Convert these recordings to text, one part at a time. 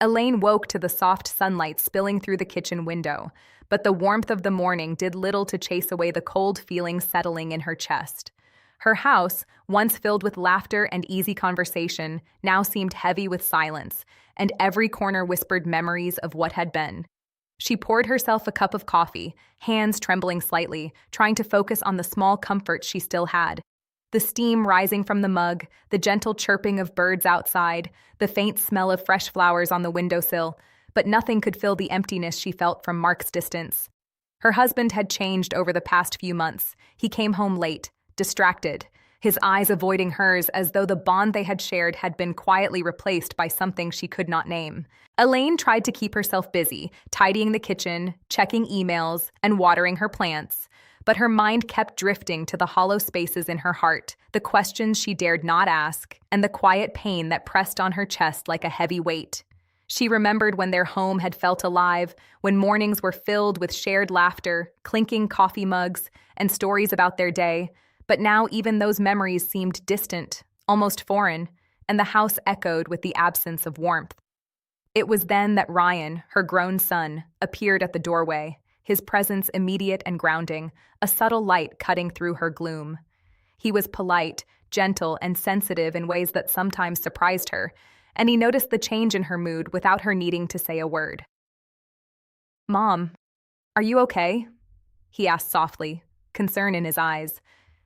Elaine woke to the soft sunlight spilling through the kitchen window, but the warmth of the morning did little to chase away the cold feeling settling in her chest. Her house, once filled with laughter and easy conversation, now seemed heavy with silence, and every corner whispered memories of what had been. She poured herself a cup of coffee, hands trembling slightly, trying to focus on the small comforts she still had. The steam rising from the mug, the gentle chirping of birds outside, the faint smell of fresh flowers on the windowsill, but nothing could fill the emptiness she felt from Mark's distance. Her husband had changed over the past few months. He came home late, distracted, his eyes avoiding hers as though the bond they had shared had been quietly replaced by something she could not name. Elaine tried to keep herself busy, tidying the kitchen, checking emails, and watering her plants. But her mind kept drifting to the hollow spaces in her heart, the questions she dared not ask, and the quiet pain that pressed on her chest like a heavy weight. She remembered when their home had felt alive, when mornings were filled with shared laughter, clinking coffee mugs, and stories about their day. But now even those memories seemed distant, almost foreign, and the house echoed with the absence of warmth. It was then that Ryan, her grown son, appeared at the doorway, his presence immediate and grounding, a subtle light cutting through her gloom. He was polite, gentle, and sensitive in ways that sometimes surprised her, and he noticed the change in her mood without her needing to say a word. "Mom, are you okay?" he asked softly, concern in his eyes.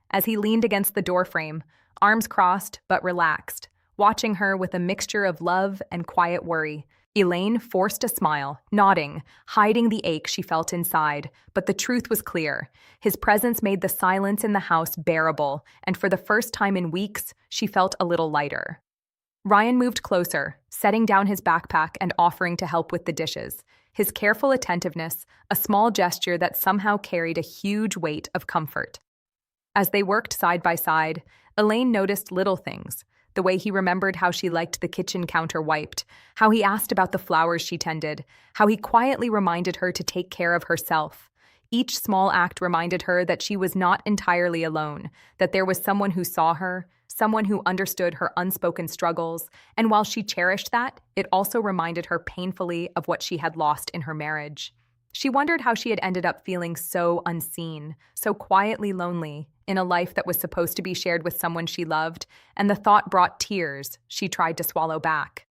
As he leaned against the doorframe, arms crossed but relaxed, watching her with a mixture of love and quiet worry, Elaine forced a smile, nodding, hiding the ache she felt inside. But the truth was clear. His presence made the silence in the house bearable, and for the first time in weeks, she felt a little lighter. Ryan moved closer, setting down his backpack and offering to help with the dishes. His careful attentiveness, a small gesture that somehow carried a huge weight of comfort. As they worked side by side, Elaine noticed little things. The way he remembered how she liked the kitchen counter wiped, how he asked about the flowers she tended, how he quietly reminded her to take care of herself. Each small act reminded her that she was not entirely alone, that there was someone who saw her, someone who understood her unspoken struggles, and while she cherished that, it also reminded her painfully of what she had lost in her marriage. She wondered how she had ended up feeling so unseen, so quietly lonely, in a life that was supposed to be shared with someone she loved, and the thought brought tears she tried to swallow back.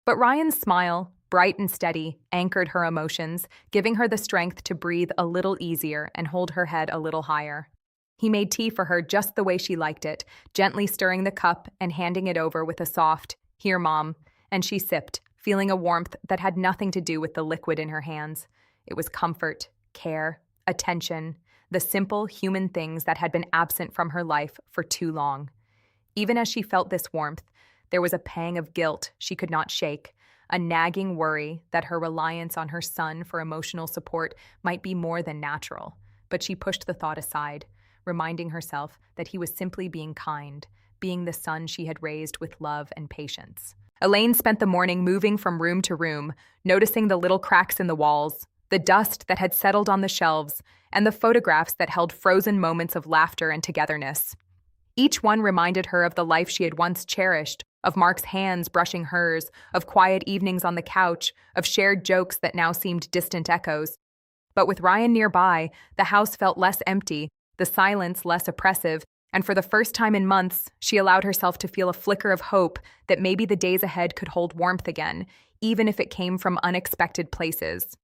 But Ryan's smile, bright and steady, anchored her emotions, giving her the strength to breathe a little easier and hold her head a little higher. He made tea for her just the way she liked it, gently stirring the cup and handing it over with a soft, "Here, Mom," and she sipped, feeling a warmth that had nothing to do with the liquid in her hands. It was comfort, care, attention, the simple human things that had been absent from her life for too long. Even as she felt this warmth, there was a pang of guilt she could not shake, a nagging worry that her reliance on her son for emotional support might be more than natural. But she pushed the thought aside, reminding herself that he was simply being kind, being the son she had raised with love and patience. Elaine spent the morning moving from room to room, noticing the little cracks in the walls, the dust that had settled on the shelves, and the photographs that held frozen moments of laughter and togetherness. Each one reminded her of the life she had once cherished, of Mark's hands brushing hers, of quiet evenings on the couch, of shared jokes that now seemed distant echoes. But with Ryan nearby, the house felt less empty, the silence less oppressive, and for the first time in months, she allowed herself to feel a flicker of hope that maybe the days ahead could hold warmth again, even if it came from unexpected places.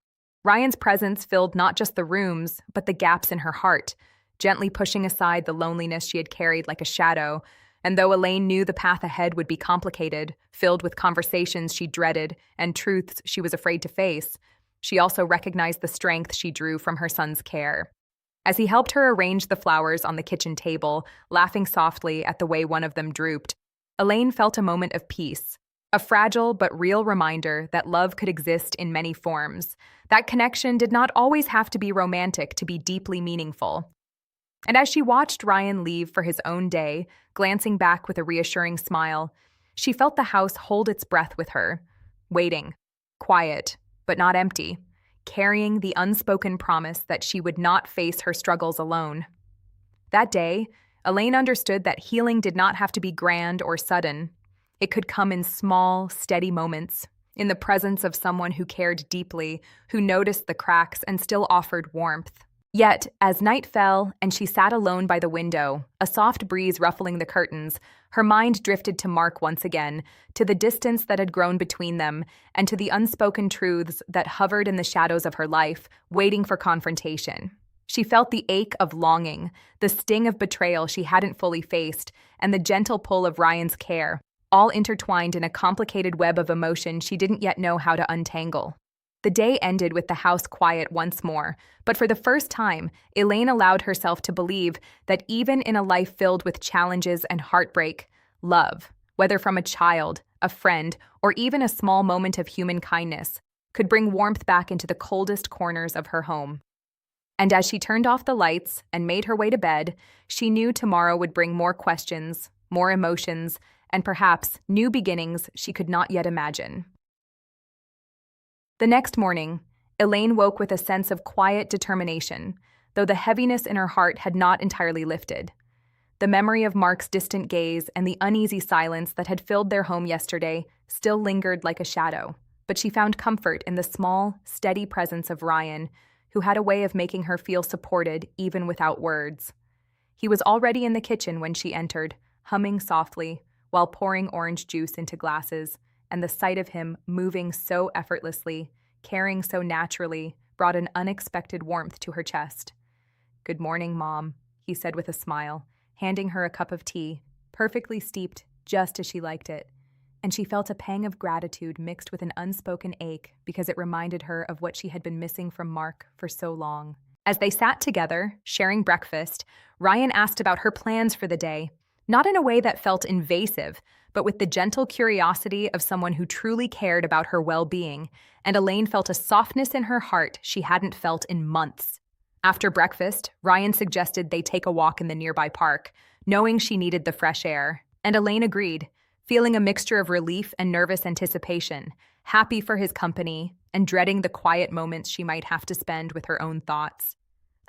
Ryan's presence filled not just the rooms, but the gaps in her heart, gently pushing aside the loneliness she had carried like a shadow. And though Elaine knew the path ahead would be complicated, filled with conversations she dreaded and truths she was afraid to face, she also recognized the strength she drew from her son's care. As he helped her arrange the flowers on the kitchen table, laughing softly at the way one of them drooped, Elaine felt a moment of peace. A fragile but real reminder that love could exist in many forms. That connection did not always have to be romantic to be deeply meaningful. And as she watched Ryan leave for his own day, glancing back with a reassuring smile, she felt the house hold its breath with her, waiting, quiet, but not empty, carrying the unspoken promise that she would not face her struggles alone. That day, Elaine understood that healing did not have to be grand or sudden. It could come in small, steady moments, in the presence of someone who cared deeply, who noticed the cracks and still offered warmth. Yet, as night fell and she sat alone by the window, a soft breeze ruffling the curtains, her mind drifted to Mark once again, to the distance that had grown between them, and to the unspoken truths that hovered in the shadows of her life, waiting for confrontation. She felt the ache of longing, the sting of betrayal she hadn't fully faced, and the gentle pull of Ryan's care, all intertwined in a complicated web of emotion she didn't yet know how to untangle. The day ended with the house quiet once more, but for the first time, Elaine allowed herself to believe that even in a life filled with challenges and heartbreak, love, whether from a child, a friend, or even a small moment of human kindness, could bring warmth back into the coldest corners of her home. And as she turned off the lights and made her way to bed, she knew tomorrow would bring more questions, more emotions, and perhaps new beginnings she could not yet imagine. The next morning, Elaine woke with a sense of quiet determination, though the heaviness in her heart had not entirely lifted. The memory of Mark's distant gaze and the uneasy silence that had filled their home yesterday still lingered like a shadow, but she found comfort in the small, steady presence of Ryan, who had a way of making her feel supported even without words. He was already in the kitchen when she entered, humming softly, while pouring orange juice into glasses, and the sight of him moving so effortlessly, caring so naturally, brought an unexpected warmth to her chest. "Good morning, Mom," he said with a smile, handing her a cup of tea, perfectly steeped just as she liked it. And she felt a pang of gratitude mixed with an unspoken ache because it reminded her of what she had been missing from Mark for so long. As they sat together, sharing breakfast, Ryan asked about her plans for the day, not in a way that felt invasive, but with the gentle curiosity of someone who truly cared about her well-being, and Elaine felt a softness in her heart she hadn't felt in months. After breakfast, Ryan suggested they take a walk in the nearby park, knowing she needed the fresh air, and Elaine agreed, feeling a mixture of relief and nervous anticipation, happy for his company, and dreading the quiet moments she might have to spend with her own thoughts.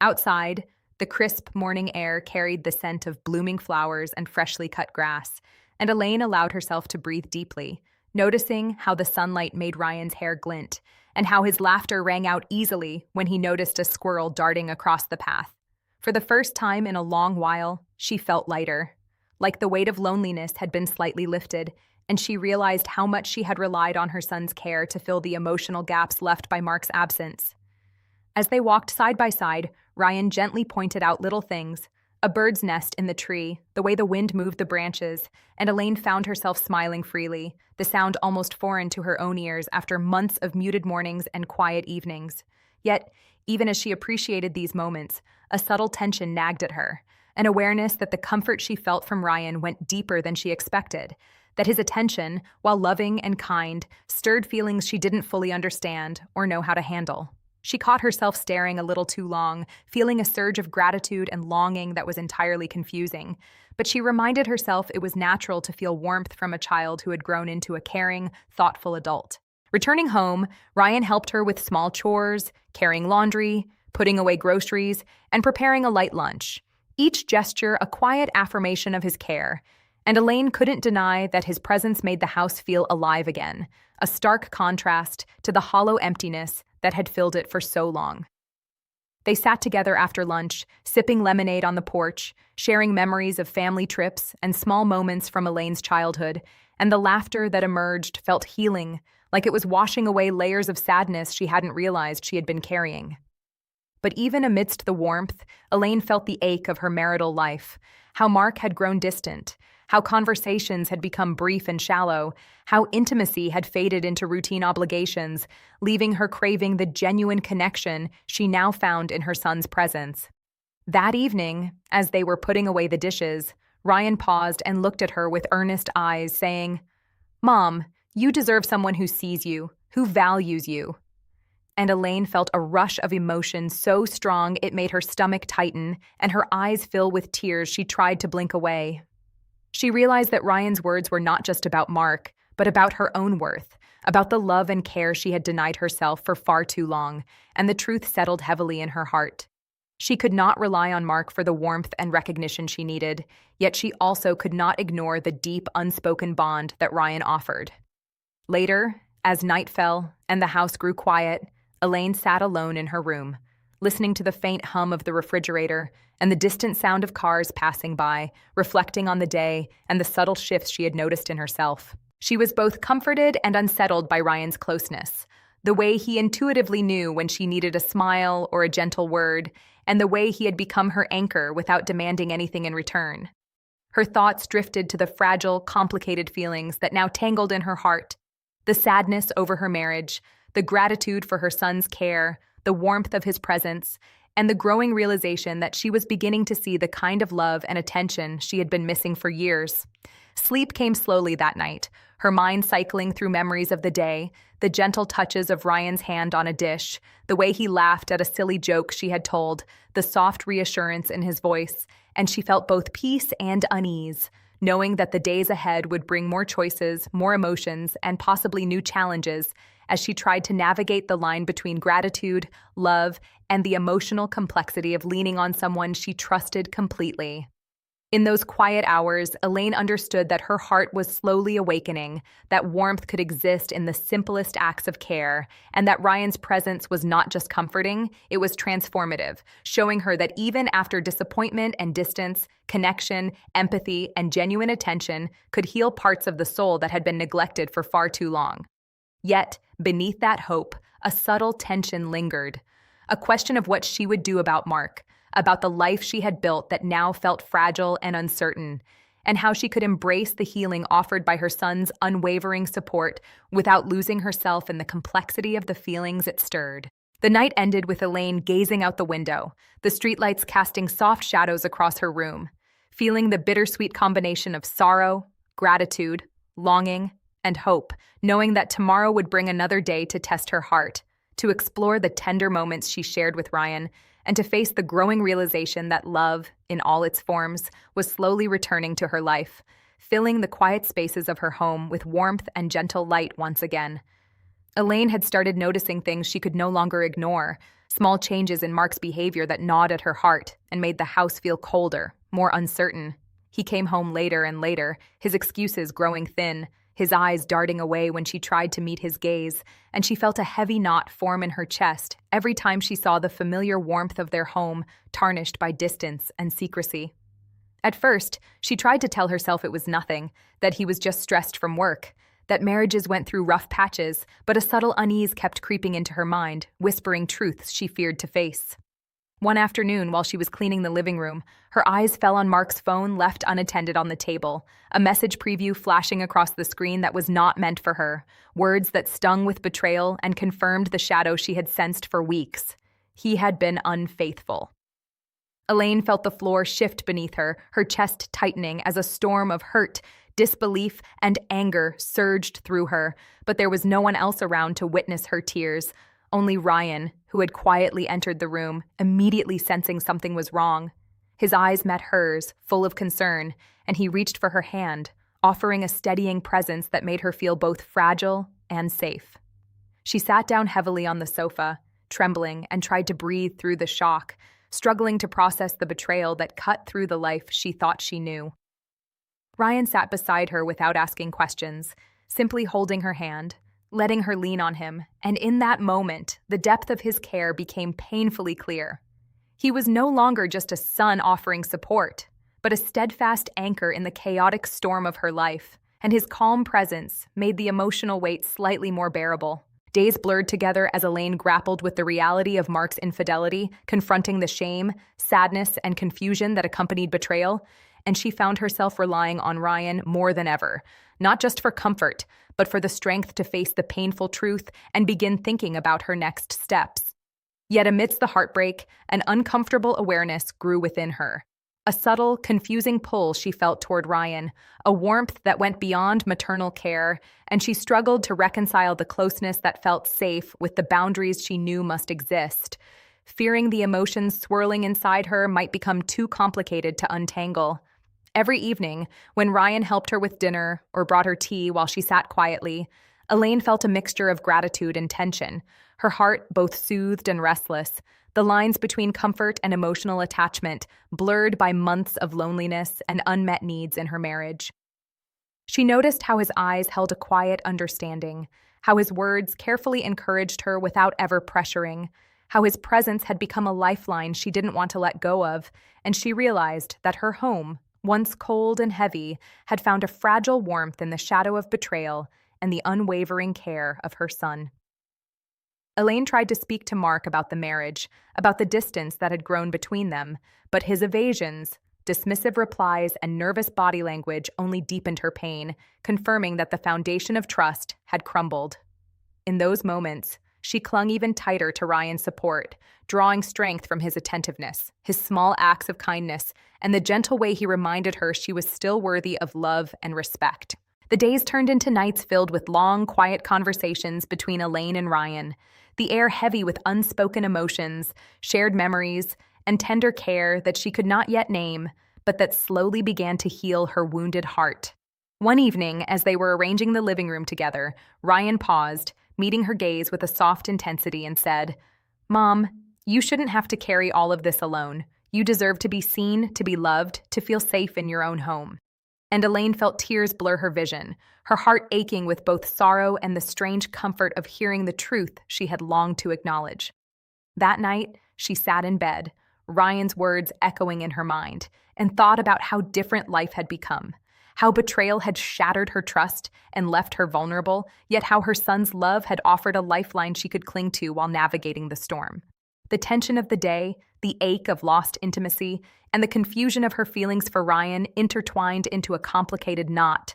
Outside, the crisp morning air carried the scent of blooming flowers and freshly cut grass, and Elaine allowed herself to breathe deeply, noticing how the sunlight made Ryan's hair glint, and how his laughter rang out easily when he noticed a squirrel darting across the path. For the first time in a long while, she felt lighter, like the weight of loneliness had been slightly lifted, and she realized how much she had relied on her son's care to fill the emotional gaps left by Mark's absence. As they walked side by side, Ryan gently pointed out little things, a bird's nest in the tree, the way the wind moved the branches, and Elaine found herself smiling freely, the sound almost foreign to her own ears after months of muted mornings and quiet evenings. Yet, even as she appreciated these moments, a subtle tension nagged at her, an awareness that the comfort she felt from Ryan went deeper than she expected, that his attention, while loving and kind, stirred feelings she didn't fully understand or know how to handle. She caught herself staring a little too long, feeling a surge of gratitude and longing that was entirely confusing. But she reminded herself it was natural to feel warmth from a child who had grown into a caring, thoughtful adult. Returning home, Ryan helped her with small chores, carrying laundry, putting away groceries, and preparing a light lunch. Each gesture a quiet affirmation of his care, and Elaine couldn't deny that his presence made the house feel alive again, a stark contrast to the hollow emptiness that had filled it for so long. They sat together after lunch, sipping lemonade on the porch, sharing memories of family trips and small moments from Elaine's childhood, and the laughter that emerged felt healing, like it was washing away layers of sadness she hadn't realized she had been carrying. But even amidst the warmth, Elaine felt the ache of her marital life, how Mark had grown distant, how conversations had become brief and shallow, how intimacy had faded into routine obligations, leaving her craving the genuine connection she now found in her son's presence. That evening, as they were putting away the dishes, Ryan paused and looked at her with earnest eyes, saying, "Mom, you deserve someone who sees you, who values you." And Elaine felt a rush of emotion so strong it made her stomach tighten and her eyes fill with tears she tried to blink away. She realized that Ryan's words were not just about Mark, but about her own worth, about the love and care she had denied herself for far too long, and the truth settled heavily in her heart. She could not rely on Mark for the warmth and recognition she needed, yet she also could not ignore the deep, unspoken bond that Ryan offered. Later, As night fell and the house grew quiet, Elaine sat alone in her room, listening to the faint hum of the refrigerator and the distant sound of cars passing by, reflecting on the day and the subtle shifts she had noticed in herself. She was both comforted and unsettled by Ryan's closeness, the way he intuitively knew when she needed a smile or a gentle word, and the way he had become her anchor without demanding anything in return. Her thoughts drifted to the fragile, complicated feelings that now tangled in her heart: the sadness over her marriage, the gratitude for her son's care, the warmth of his presence, and the growing realization that she was beginning to see the kind of love and attention she had been missing for years. Sleep came slowly that night, her mind cycling through memories of the day, the gentle touches of Ryan's hand on a dish, the way he laughed at a silly joke she had told, the soft reassurance in his voice, and she felt both peace and unease, knowing that the days ahead would bring more choices, more emotions, and possibly new challenges as she tried to navigate the line between gratitude, love, and the emotional complexity of leaning on someone she trusted completely. In those quiet hours, Elaine understood that her heart was slowly awakening, that warmth could exist in the simplest acts of care, and that Ryan's presence was not just comforting, it was transformative, showing her that even after disappointment and distance, connection, empathy, and genuine attention could heal parts of the soul that had been neglected for far too long. Yet, beneath that hope, a subtle tension lingered, a question of what she would do about Mark, about the life she had built that now felt fragile and uncertain, and how she could embrace the healing offered by her son's unwavering support without losing herself in the complexity of the feelings it stirred. The night ended with Elaine gazing out the window, the streetlights casting soft shadows across her room, feeling the bittersweet combination of sorrow, gratitude, longing, and hope, knowing that tomorrow would bring another day to test her heart, to explore the tender moments she shared with Ryan, and to face the growing realization that love, in all its forms, was slowly returning to her life, filling the quiet spaces of her home with warmth and gentle light once again. Elaine had started noticing things she could no longer ignore, small changes in Mark's behavior that gnawed at her heart and made the house feel colder, more uncertain. He came home later and later, his excuses growing thin, his eyes darting away when she tried to meet his gaze, and she felt a heavy knot form in her chest every time she saw the familiar warmth of their home tarnished by distance and secrecy. At first, she tried to tell herself it was nothing, that he was just stressed from work, that marriages went through rough patches, but a subtle unease kept creeping into her mind, whispering truths she feared to face. One afternoon, while she was cleaning the living room, her eyes fell on Mark's phone left unattended on the table, a message preview flashing across the screen that was not meant for her, words that stung with betrayal and confirmed the shadow she had sensed for weeks. He had been unfaithful. Elaine felt the floor shift beneath her, her chest tightening as a storm of hurt, disbelief, and anger surged through her, but there was no one else around to witness her tears. Only Ryan, who had quietly entered the room, immediately sensing something was wrong. His eyes met hers, full of concern, and he reached for her hand, offering a steadying presence that made her feel both fragile and safe. She sat down heavily on the sofa, trembling, and tried to breathe through the shock, struggling to process the betrayal that cut through the life she thought she knew. Ryan sat beside her without asking questions, simply holding her hand, letting her lean on him, and in that moment, the depth of his care became painfully clear. He was no longer just a son offering support, but a steadfast anchor in the chaotic storm of her life, and his calm presence made the emotional weight slightly more bearable. Days blurred together as Elaine grappled with the reality of Mark's infidelity, confronting the shame, sadness, and confusion that accompanied betrayal, and she found herself relying on Ryan more than ever, not just for comfort, but for the strength to face the painful truth and begin thinking about her next steps. Yet amidst the heartbreak, an uncomfortable awareness grew within her. A subtle, confusing pull she felt toward Ryan, a warmth that went beyond maternal care, and she struggled to reconcile the closeness that felt safe with the boundaries she knew must exist, fearing the emotions swirling inside her might become too complicated to untangle. Every evening, when Ryan helped her with dinner or brought her tea while she sat quietly, Elaine felt a mixture of gratitude and tension, her heart both soothed and restless, the lines between comfort and emotional attachment blurred by months of loneliness and unmet needs in her marriage. She noticed how his eyes held a quiet understanding, how his words carefully encouraged her without ever pressuring, how his presence had become a lifeline she didn't want to let go of, and she realized that her home, once cold and heavy, had found a fragile warmth in the shadow of betrayal and the unwavering care of her son. Elaine tried to speak to Mark about the marriage, about the distance that had grown between them, but his evasions, dismissive replies, and nervous body language only deepened her pain, confirming that the foundation of trust had crumbled. In those moments, she clung even tighter to Ryan's support, drawing strength from his attentiveness, his small acts of kindness, and the gentle way he reminded her she was still worthy of love and respect. The days turned into nights filled with long, quiet conversations between Elaine and Ryan, the air heavy with unspoken emotions, shared memories, and tender care that she could not yet name, but that slowly began to heal her wounded heart. One evening, as they were arranging the living room together, Ryan paused, meeting her gaze with a soft intensity, and said, "Mom, you shouldn't have to carry all of this alone. You deserve to be seen, to be loved, to feel safe in your own home." And Elaine felt tears blur her vision, her heart aching with both sorrow and the strange comfort of hearing the truth she had longed to acknowledge. That night, she sat in bed, Ryan's words echoing in her mind, and thought about how different life had become, how betrayal had shattered her trust and left her vulnerable, yet how her son's love had offered a lifeline she could cling to while navigating the storm. The tension of the day, the ache of lost intimacy, and the confusion of her feelings for Ryan intertwined into a complicated knot,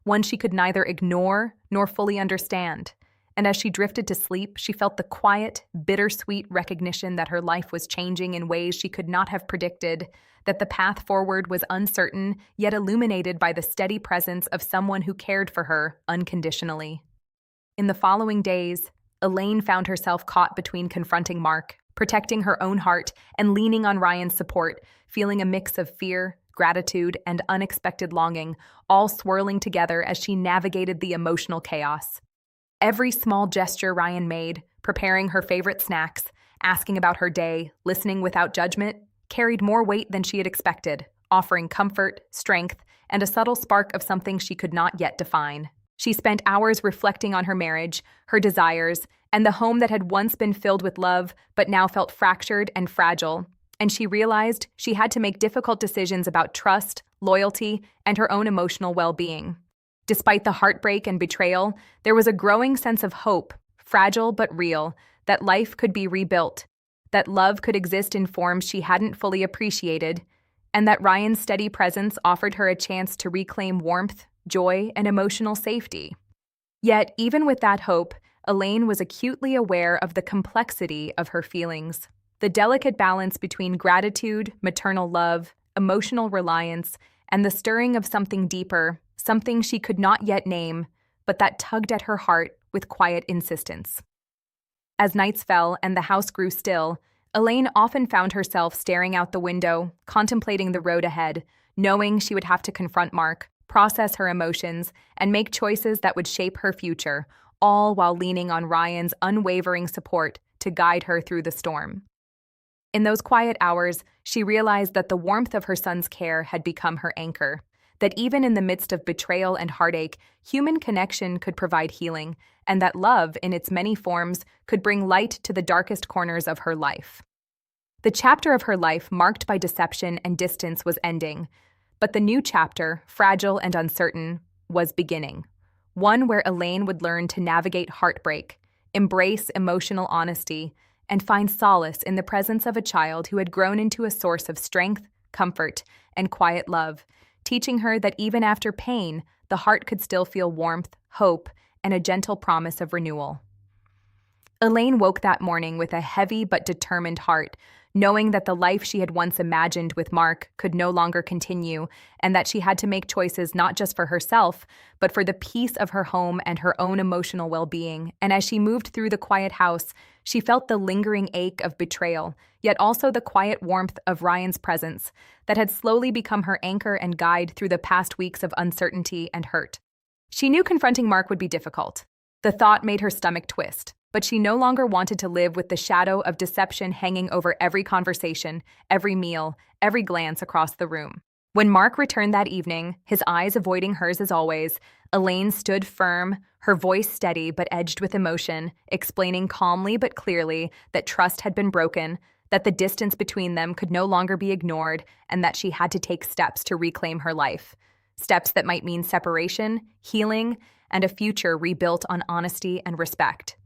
one she could neither ignore nor fully understand. And as she drifted to sleep, she felt the quiet, bittersweet recognition that her life was changing in ways she could not have predicted, that the path forward was uncertain, yet illuminated by the steady presence of someone who cared for her unconditionally. In the following days, Elaine found herself caught between confronting Mark, protecting her own heart, and leaning on Ryan's support, feeling a mix of fear, gratitude, and unexpected longing, all swirling together as she navigated the emotional chaos. Every small gesture Ryan made, preparing her favorite snacks, asking about her day, listening without judgment, carried more weight than she had expected, offering comfort, strength, and a subtle spark of something she could not yet define. She spent hours reflecting on her marriage, her desires, and the home that had once been filled with love but now felt fractured and fragile, and she realized she had to make difficult decisions about trust, loyalty, and her own emotional well-being. Despite the heartbreak and betrayal, there was a growing sense of hope, fragile but real, that life could be rebuilt, that love could exist in forms she hadn't fully appreciated, and that Ryan's steady presence offered her a chance to reclaim warmth, joy, and emotional safety. Yet, even with that hope, Elaine was acutely aware of the complexity of her feelings, the delicate balance between gratitude, maternal love, emotional reliance, and the stirring of something deeper, something she could not yet name, but that tugged at her heart with quiet insistence. As nights fell and the house grew still, Elaine often found herself staring out the window, contemplating the road ahead, knowing she would have to confront Mark, process her emotions, and make choices that would shape her future, all while leaning on Ryan's unwavering support to guide her through the storm. In those quiet hours, she realized that the warmth of her son's care had become her anchor, that even in the midst of betrayal and heartache, human connection could provide healing, and that love, in its many forms, could bring light to the darkest corners of her life. The chapter of her life marked by deception and distance was ending, but the new chapter, fragile and uncertain, was beginning. One where Elaine would learn to navigate heartbreak, embrace emotional honesty, and find solace in the presence of a child who had grown into a source of strength, comfort, and quiet love, teaching her that even after pain, the heart could still feel warmth, hope, and a gentle promise of renewal. Elaine woke that morning with a heavy but determined heart, knowing that the life she had once imagined with Mark could no longer continue, and that she had to make choices not just for herself, but for the peace of her home and her own emotional well-being. And as she moved through the quiet house, she felt the lingering ache of betrayal, yet also the quiet warmth of Ryan's presence that had slowly become her anchor and guide through the past weeks of uncertainty and hurt. She knew confronting Mark would be difficult. The thought made her stomach twist, but she no longer wanted to live with the shadow of deception hanging over every conversation, every meal, every glance across the room. When Mark returned that evening, his eyes avoiding hers as always, Elaine stood firm, her voice steady but edged with emotion, explaining calmly but clearly that trust had been broken, that the distance between them could no longer be ignored, and that she had to take steps to reclaim her life. Steps that might mean separation, healing, and a future rebuilt on honesty and respect.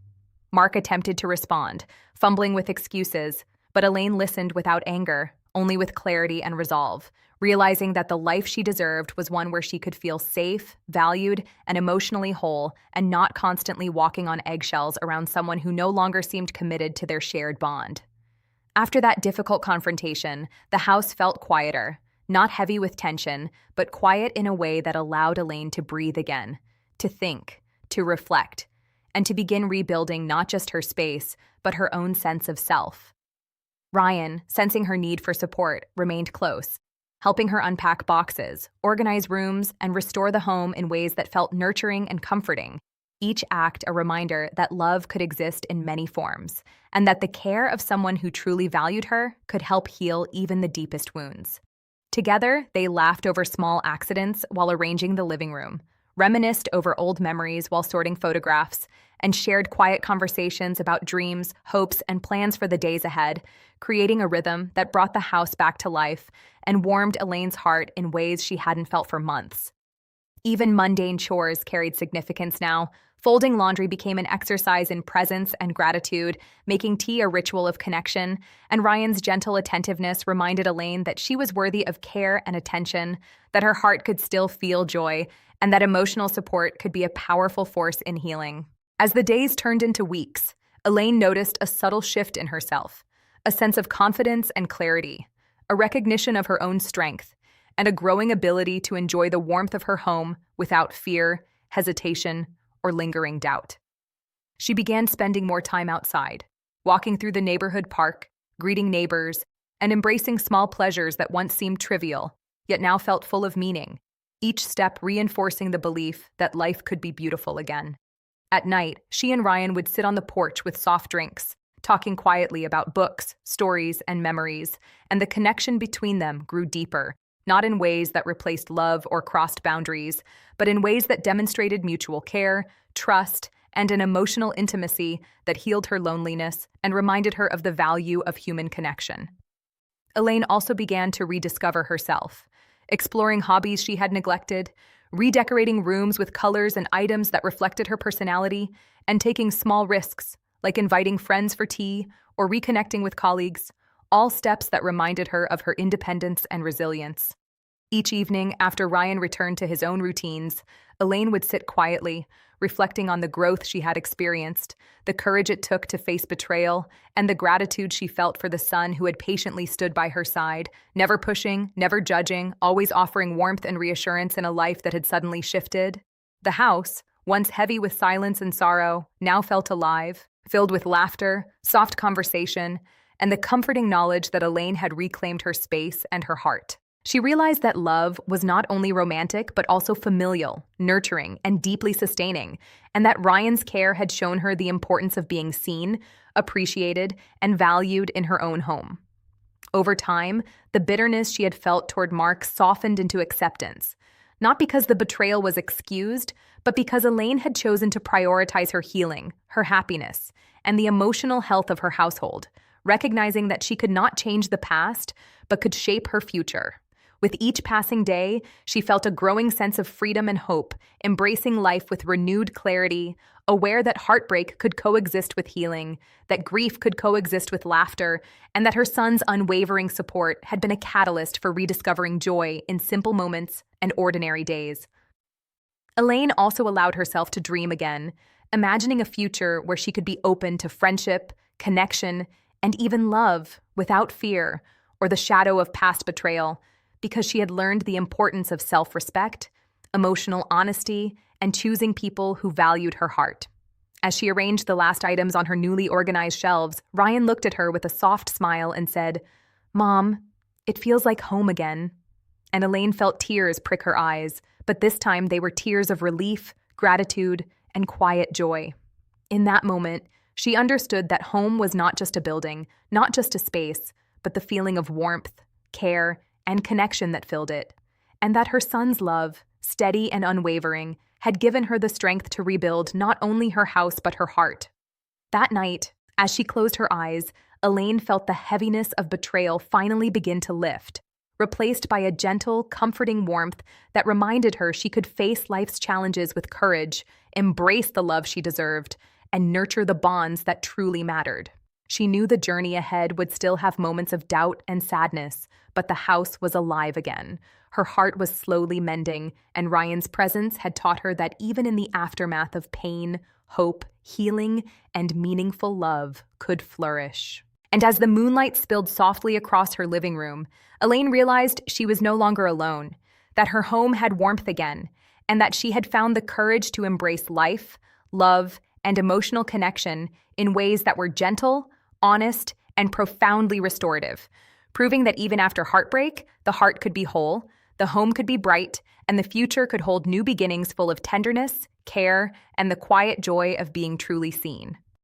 Mark attempted to respond, fumbling with excuses, but Elaine listened without anger, only with clarity and resolve, realizing that the life she deserved was one where she could feel safe, valued, and emotionally whole, and not constantly walking on eggshells around someone who no longer seemed committed to their shared bond. After that difficult confrontation, the house felt quieter, not heavy with tension, but quiet in a way that allowed Elaine to breathe again, to think, to reflect, and to begin rebuilding not just her space, but her own sense of self. Ryan, sensing her need for support, remained close, helping her unpack boxes, organize rooms, and restore the home in ways that felt nurturing and comforting. Each act a reminder that love could exist in many forms, and that the care of someone who truly valued her could help heal even the deepest wounds. Together, they laughed over small accidents while arranging the living room, reminisced over old memories while sorting photographs, and shared quiet conversations about dreams, hopes, and plans for the days ahead, creating a rhythm that brought the house back to life and warmed Elaine's heart in ways she hadn't felt for months. Even mundane chores carried significance now. Folding laundry became an exercise in presence and gratitude, making tea a ritual of connection, and Ryan's gentle attentiveness reminded Elaine that she was worthy of care and attention, that her heart could still feel joy, and that emotional support could be a powerful force in healing. As the days turned into weeks, Elaine noticed a subtle shift in herself, a sense of confidence and clarity, a recognition of her own strength, and a growing ability to enjoy the warmth of her home without fear, hesitation, or lingering doubt. She began spending more time outside, walking through the neighborhood park, greeting neighbors, and embracing small pleasures that once seemed trivial, yet now felt full of meaning, each step reinforcing the belief that life could be beautiful again. At night, she and Ryan would sit on the porch with soft drinks, talking quietly about books, stories, and memories, and the connection between them grew deeper, not in ways that replaced love or crossed boundaries, but in ways that demonstrated mutual care, trust, and an emotional intimacy that healed her loneliness and reminded her of the value of human connection. Elaine also began to rediscover herself, exploring hobbies she had neglected, redecorating rooms with colors and items that reflected her personality, and taking small risks, like inviting friends for tea or reconnecting with colleagues, all steps that reminded her of her independence and resilience. Each evening, after Ryan returned to his own routines, Elaine would sit quietly, reflecting on the growth she had experienced, the courage it took to face betrayal, and the gratitude she felt for the son who had patiently stood by her side, never pushing, never judging, always offering warmth and reassurance in a life that had suddenly shifted. The house, once heavy with silence and sorrow, now felt alive, filled with laughter, soft conversation, and the comforting knowledge that Elaine had reclaimed her space and her heart. She realized that love was not only romantic, but also familial, nurturing, and deeply sustaining, and that Ryan's care had shown her the importance of being seen, appreciated, and valued in her own home. Over time, the bitterness she had felt toward Mark softened into acceptance, not because the betrayal was excused, but because Elaine had chosen to prioritize her healing, her happiness, and the emotional health of her household, recognizing that she could not change the past, but could shape her future. With each passing day, she felt a growing sense of freedom and hope, embracing life with renewed clarity, aware that heartbreak could coexist with healing, that grief could coexist with laughter, and that her son's unwavering support had been a catalyst for rediscovering joy in simple moments and ordinary days. Elaine also allowed herself to dream again, imagining a future where she could be open to friendship, connection, and even love without fear or the shadow of past betrayal, because she had learned the importance of self-respect, emotional honesty, and choosing people who valued her heart. As she arranged the last items on her newly organized shelves, Ryan looked at her with a soft smile and said, "Mom, it feels like home again." And Elaine felt tears prick her eyes, but this time they were tears of relief, gratitude, and quiet joy. In that moment, she understood that home was not just a building, not just a space, but the feeling of warmth, care, and connection that filled it, and that her son's love, steady and unwavering, had given her the strength to rebuild not only her house but her heart. That night, as she closed her eyes, Elaine felt the heaviness of betrayal finally begin to lift, replaced by a gentle, comforting warmth that reminded her she could face life's challenges with courage, embrace the love she deserved, and nurture the bonds that truly mattered. She knew the journey ahead would still have moments of doubt and sadness, but the house was alive again. Her heart was slowly mending, and Ryan's presence had taught her that even in the aftermath of pain, hope, healing, and meaningful love could flourish. And as the moonlight spilled softly across her living room, Elaine realized she was no longer alone, that her home had warmth again, and that she had found the courage to embrace life, love, and emotional connection in ways that were gentle, honest, and profoundly restorative, proving that even after heartbreak, the heart could be whole, the home could be bright, and the future could hold new beginnings full of tenderness, care, and the quiet joy of being truly seen.